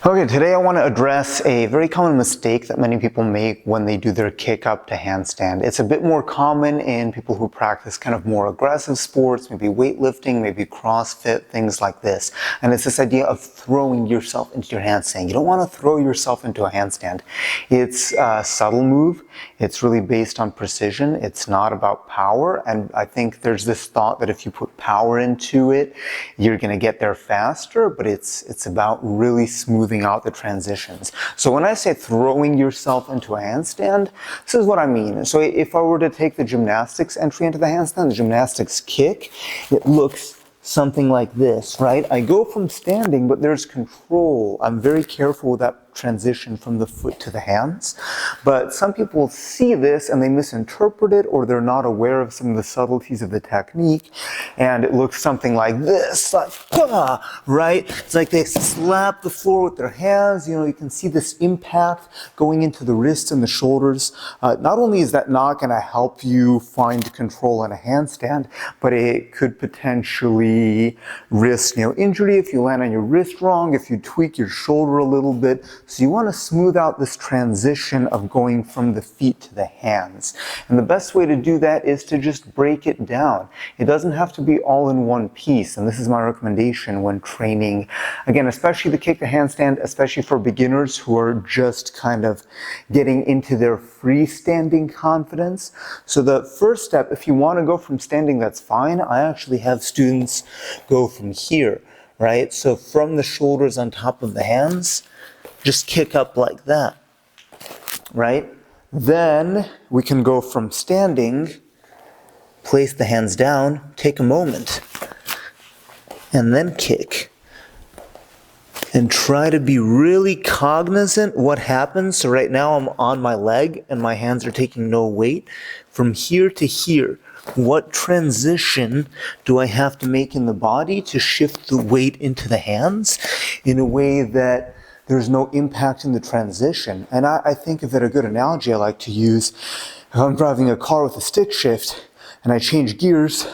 Okay, today I want to address a very common mistake that many people make when they do their kick up to handstand. It's a bit more common in people who practice kind of more aggressive sports, maybe weightlifting, maybe CrossFit, things like this. And it's this idea of throwing yourself into your handstand. You don't want to throw yourself into a handstand. It's a subtle move. It's really based on precision. It's not about power. And I think there's this thought that if you put power into it, you're going to get there faster, but it's about really smoothing out the transitions. So when I say throwing yourself into a handstand, this is what I mean. So if I were to take the gymnastics entry into the handstand, the gymnastics kick, it looks something like this, right? I go from standing, but there's control. I'm very careful with that transition from the foot to the hands. But some people see this and they misinterpret it, or they're not aware of some of the subtleties of the technique, and it looks something like this, like, right? It's like they slap the floor with their hands. You can see this impact going into the wrists and the shoulders. Not only is that not going to help you find control in a handstand, but it could potentially risk injury if you land on your wrist wrong, if you tweak your shoulder a little bit. So you want to smooth out this transition of going from the feet to the hands. And the best way to do that is to just break it down. It doesn't have to be all in one piece. And this is my recommendation when training, again, especially the kick to handstand, especially for beginners who are just kind of getting into their freestanding confidence. So the first step, if you want to go from standing, that's fine. I actually have students go from here, right? So from the shoulders on top of the hands, just kick up like that, right? Then we can go from standing, place the hands down, take a moment, and then kick. And try to be really cognizant what happens. So right now I'm on my leg and my hands are taking no weight. From here to here, what transition do I have to make in the body to shift the weight into the hands in a way that there's no impact in the transition? And I think of it, a good analogy I like to use, if I'm driving a car with a stick shift and I change gears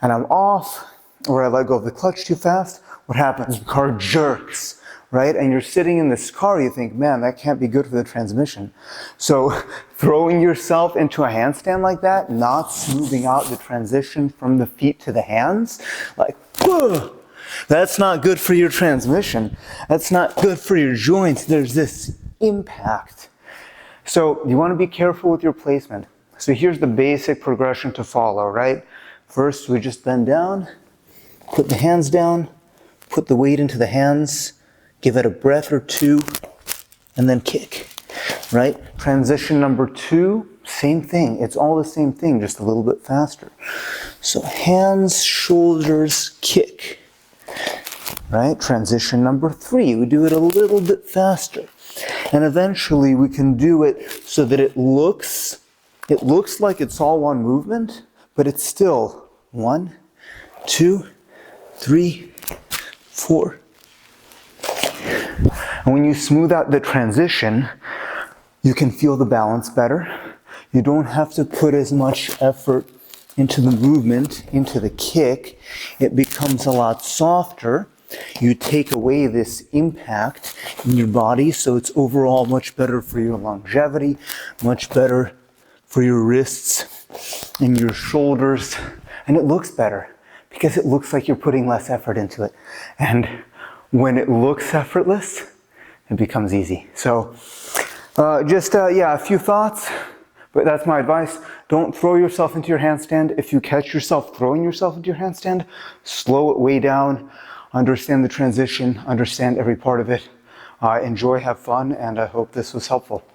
and I'm off, or I let go of the clutch too fast, what happens? The car jerks, right? And you're sitting in this car, you think, man, that can't be good for the transmission. So throwing yourself into a handstand like that, not smoothing out the transition from the feet to the hands, like, whoa, that's not good for your transmission. That's not good for your joints. There's this impact. So you want to be careful with your placement. So here's the basic progression to follow, right? First, we just bend down, put the hands down, put the weight into the hands, give it a breath or two, and then kick, right? Transition number 2, same thing. It's all the same thing, just a little bit faster. So hands, shoulders, kick, right? Transition number 3, we do it a little bit faster. And eventually we can do it so that it looks like it's all one movement, but it's still 1, 2, 3, 4. And when you smooth out the transition, you can feel the balance better. You don't have to put as much effort into the movement, into the kick. It becomes a lot softer. You take away this impact in your body, so it's overall much better for your longevity, much better for your wrists and your shoulders, and it looks better because it looks like you're putting less effort into it. And when it looks effortless, it becomes easy. So a few thoughts, but that's my advice. Don't throw yourself into your handstand. If you catch yourself throwing yourself into your handstand, slow it way down, understand the transition, understand every part of it. Enjoy, have fun, and I hope this was helpful.